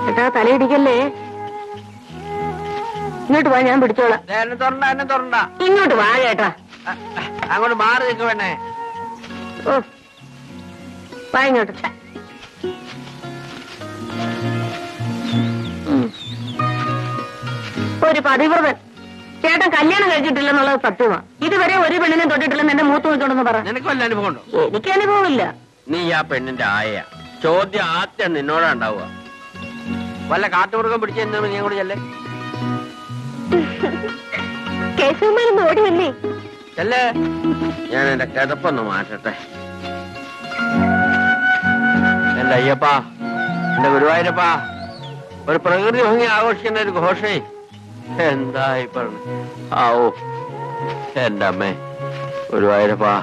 ചേട്ടാ തലയിടിക്കല്ലേ. ഇങ്ങോട്ട് വാ, ഞാൻ പിടിച്ചോളാം. എന്നെ തുറണ്ട. ഇങ്ങോട്ട് വാ ചേട്ടാ. അങ്ങോട്ട് മാറി നിൽക്ക് വേണേ. ഓ വാ ഇങ്ങോട്ട്. ഒരു പതിവ്രതൻ ചേട്ടൻ കല്യാണം കഴിച്ചിട്ടില്ലെന്നുള്ളത് സത്യമാണ്. ഇതുവരെ ഒരു പെണ്ണിനെ തൊട്ടിട്ടില്ലെന്ന് എന്റെ മൂത്ത് വെച്ചോണ്ടെന്ന് പറ. നിനക്ക് വല്ല അനുഭവം ഉണ്ടോ? എനിക്ക് അനുഭവമില്ല. നീ ആ പെണ്ണിന്റെ ആയ ചോദ്യം ആദ്യം നിന്നോടാ ഉണ്ടാവുക. വല്ല കാട്ടുമൃഗം പിടിച്ച് എന്താണ് നീ കൂടി ചെല്ലേ. കേശവന്മാരൊന്നും ഓടിയല്ലേ. ചെല്ലേ, ഞാൻ എന്റെ കിതപ്പൊന്ന് മാറ്റട്ടെ. എന്റെ അയ്യപ്പാ, എന്റെ ഗുരുവായൂരപ്പാ, ഒരു പ്രകൃതി ഭംഗി ആഘോഷിക്കുന്ന ഒരു ഘോഷേ എന്തായി പറഞ്ഞു. ആവോ എന്റെ അമ്മേ ഗുരുവായൂരപ്പാ.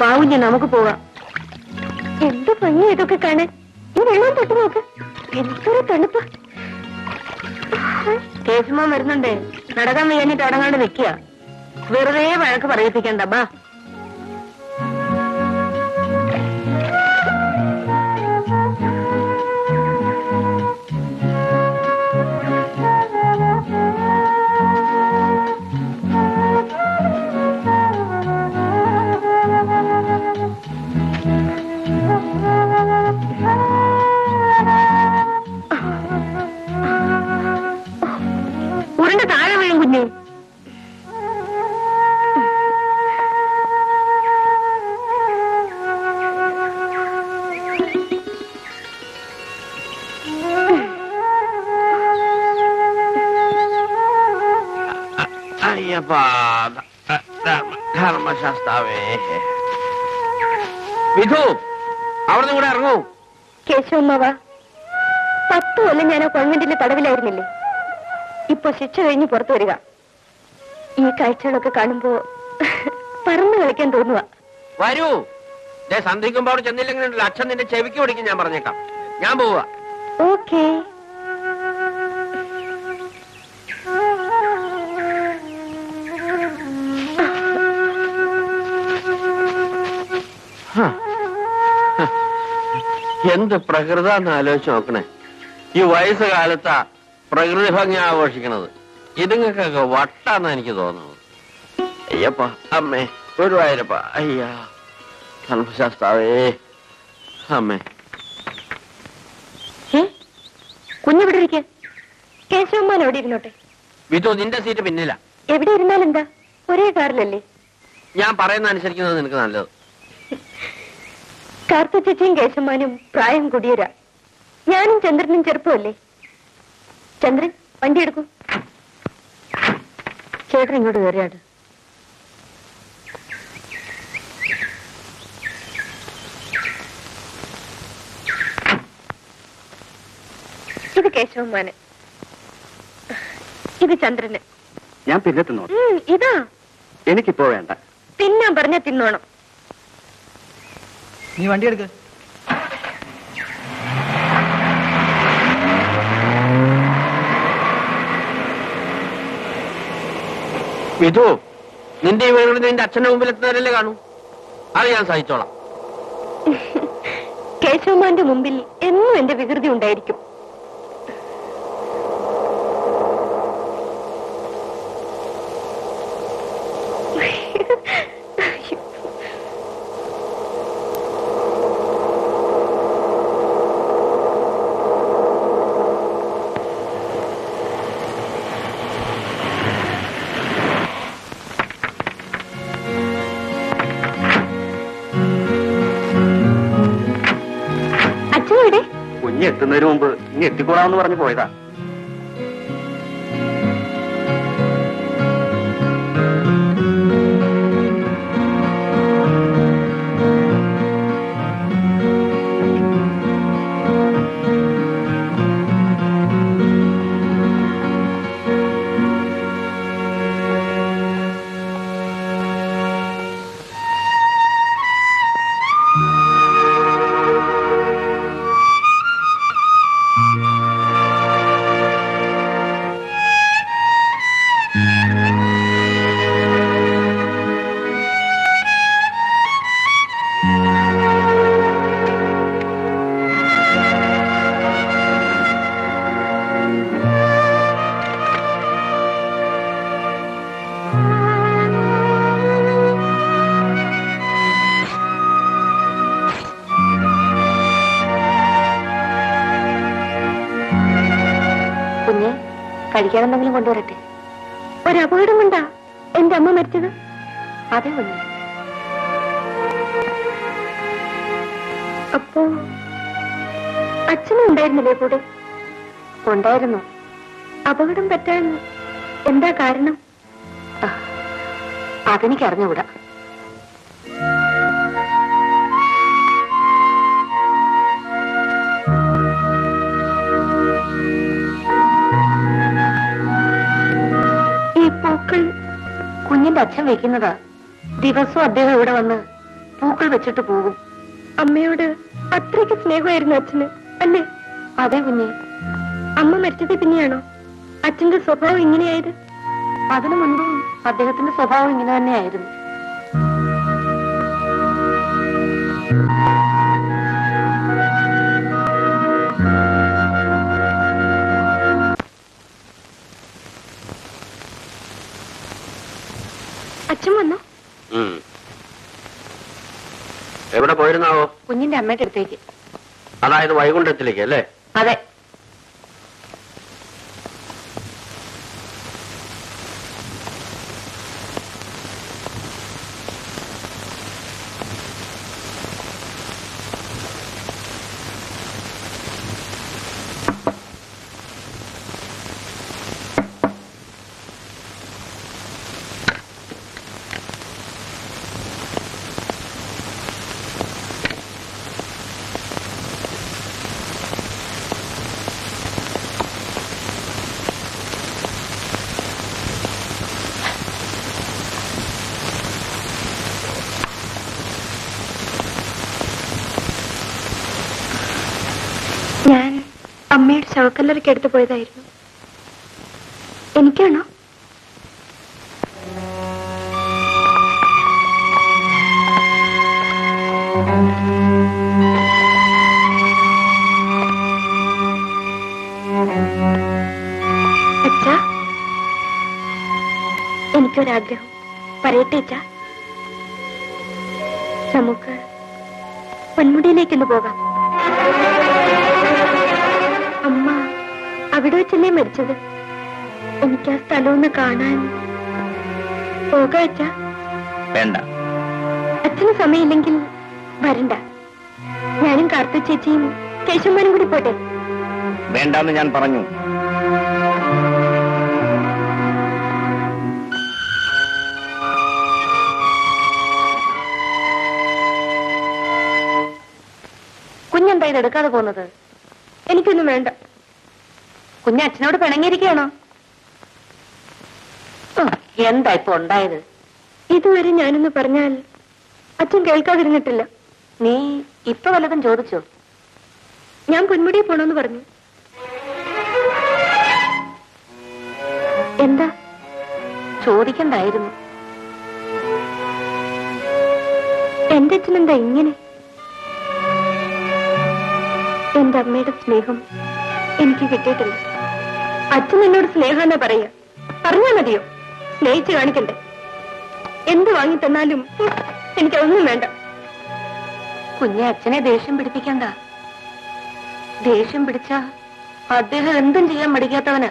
പാവുഞ്ഞ നമുക്ക് പോവാം. എന്ത് ഭംഗി ഇതൊക്കെ കാണാൻ. ഈ വെള്ളം തൊട്ട് നോക്ക്, എന്തൊരു തണുപ്പ്. കേശുമാൻ വരുന്നുണ്ടേ, നടക്കാൻ വയ്യാഞ്ഞിട്ട് അടങ്ങാണ്ട് നിൽക്കുക. വെറുതെ വഴക്ക് പറയിപ്പിക്കണ്ട. ബാ. ഉരുണ്ട താഴെ വീഴും കുഞ്ഞേ. അയ്യപ്പാ ധർമ്മശാസ്താവേ. വിധു, അവിടുന്ന് കൂടെ ഇറങ്ങൂ. കേശവമ്മ, 10 കൊല്ലം ഞാൻ ആ കോൺവെന്റിന്റെ തടവിലായിരുന്നില്ലേ. ഇപ്പൊ ശിക്ഷ കഴിഞ്ഞ് പുറത്തു വരിക. ഈ കാഴ്ചകളൊക്കെ കാണുമ്പോ പറന്നു കളിക്കാൻ തോന്നുക. വരൂ. സന്ധിക്കുമ്പോ അവിടെ ചെന്നില്ലെങ്കിൽ അച്ഛൻ നിന്റെ ചെവിക്ക് പിടിക്കും. ഞാൻ പറഞ്ഞേക്കാം. ഞാൻ പോവുക. ഓക്കേ. എന്ത് പ്രകൃതാന്ന് ആലോചിച്ച് നോക്കണേ. ഈ വയസ്സുകാലത്താ പ്രകൃതി ഭംഗി ആഘോഷിക്കണത്. ഇതുങ്ങൾക്കൊക്കെ വട്ടാന്ന് എനിക്ക് തോന്നുന്നത്. അയ്യപ്പ, അമ്മേ ഗുരുവായൂരപ്പ, അയ്യാ ധർമ്മശാസ്താവേ, അമ്മേ. കുഞ്ഞെവിടെ ഇരിക്കെ? കേശവമ്മാൻ എവിടെ ഇരുന്നോട്ടെ. വിധു, നിന്റെ സീറ്റ് പിന്നില്ല. എവിടെ ഇരുന്നാലെന്താ, ഒരേ കാറിലല്ലേ. ഞാൻ പറയുന്ന അനുസരിക്കുന്നത് നിനക്ക് നല്ലത്. കാർത്തു ചേച്ചിയും കേശവമ്മാനും പ്രായം കൂടിയരാ. ഞാനും ചന്ദ്രനും ചെറുപ്പമല്ലേ. ചന്ദ്രൻ, വണ്ടി എടുക്കൂ. ചേട്ടൻ ഇങ്ങോട്ട് കയറിയാട്. ഇത് കേശവമ്മാന്, ഇത് ചന്ദ്രന്. ഞാൻ പിന്നെ തിന്നോ? ഇതാ. എനിക്കിപ്പോ വേണ്ട. തിന്നാൻ പറഞ്ഞ തിന്നോണം. നീ വണ്ടി എടുക്ക. വിധു, നിന്റെ ഈ വീട് നിന്റെ അച്ഛന്റെ മുമ്പിൽ എത്തുന്നവരല്ലേ കാണൂ. അത് ഞാൻ സഹിച്ചോളാം. കേശവമാന്റെ മുമ്പിൽ എന്നും എന്റെ വികൃതി ഉണ്ടായിരിക്കും. കുഞ്ഞ് എത്തുന്നതിന് മുമ്പ് ഇനി എത്തിക്കോളാമെന്ന് പറഞ്ഞു പോയതാ. കഴിക്കാൻ എന്തെങ്കിലും കൊണ്ടുവരട്ടെ. ഒരപകടം കൊണ്ടാ എന്റെ അമ്മ മരിച്ചത്? അതെ കുഞ്ഞ്. അപ്പോ അച്ഛനും ഉണ്ടായിരുന്നില്ലേ കൂടെ? ഉണ്ടായിരുന്നു. അപകടം പറ്റാൻ എന്താ കാരണം? അതെനിക്ക് അറിഞ്ഞുകൂടാ. ഈ പൂക്കൾ കുഞ്ഞിന്റെ അച്ഛൻ വെക്കുന്നതാ. ദിവസവും അദ്ദേഹം ഇവിടെ വന്ന് പൂക്കൾ വെച്ചിട്ട് പോകും. അമ്മയോട് അത്രയ്ക്ക് സ്നേഹമായിരുന്നു അച്ഛന്, അല്ലേ? അതെ കുഞ്ഞെ. അമ്മ മരിച്ചത് പിന്നെയാണോ അച്ഛന്റെ സ്വഭാവം ഇങ്ങനെയായത്? അതിനു മുൻപും അദ്ദേഹത്തിന്റെ സ്വഭാവം ഇങ്ങനെ തന്നെയായിരുന്നു. അച്ഛൻ വന്നോ? എവിടെ പോയിരുന്നാവോ? കുഞ്ഞിന്റെ അമ്മയുടെ അടുത്തേക്ക്. അതായത് വൈകുണ്ഠത്തിലേക്ക് അല്ലേ? അതെ. ഞാൻ അമ്മയുടെ ശവക്കല്ലറയ്ക്ക് എടുത്തു പോയതായിരുന്നു. എനിക്കാണോ? അച്ഛാ, എനിക്കൊരാഗ്രഹം പറയട്ടെ അച്ഛാ? നമുക്ക് പൊന്മുടിയിലേക്കൊന്ന് പോകാം. അമ്മ അവിടെ വെച്ചല്ലേ മരിച്ചത്. എനിക്ക് ആ സ്ഥലമൊന്ന് കാണാൻ പോകാം അച്ഛാ? വേണ്ട. അച്ഛന് സമയമില്ലെങ്കിൽ വരണ്ട. ഞാനും കാർത്തു ചേച്ചിയും കേശവന്മാരും കൂടി പോട്ടെ. വേണ്ടെന്ന് ഞാൻ പറഞ്ഞു. കുഞ്ഞെന്താ ഇത് എടുക്കാതെ പോകുന്നത്? എനിക്കൊന്നും വേണ്ട. കുഞ്ഞ് അച്ഛനോട് പിണങ്ങിയിരിക്കുകയാണോ? എന്താ ഇപ്പൊ ഉണ്ടായത്? ഇതുവരെ ഞാനൊന്ന് പറഞ്ഞാൽ അച്ഛൻ കേൾക്കാതിരുന്നിട്ടില്ല. നീ ഇപ്പൊ വല്ലതും ചോദിച്ചോ? ഞാൻ പൊന്മുടിയിൽ പോണോന്ന് പറഞ്ഞു. എന്താ? ചോദിക്കണ്ടായിരുന്നു. എന്റെ അച്ഛനെന്താ ഇങ്ങനെ? എന്റെ അമ്മയുടെ സ്നേഹം എനിക്ക് കിട്ടിയിട്ടില്ല. അച്ഛൻ എന്നോട് സ്നേഹാന്നാ പറയാ. പറഞ്ഞാ മതിയോ? സ്നേഹിച്ച് കാണിക്കണ്ടേ? എന്ത് വാങ്ങി തന്നാലും എനിക്കതൊന്നും വേണ്ട. കുഞ്ഞെ, അച്ഛനെ ദേഷ്യം പിടിപ്പിക്കണ്ട. ദേഷ്യം പിടിച്ച അദ്ദേഹം എന്തും ചെയ്യാൻ മടിക്കാത്തവന്.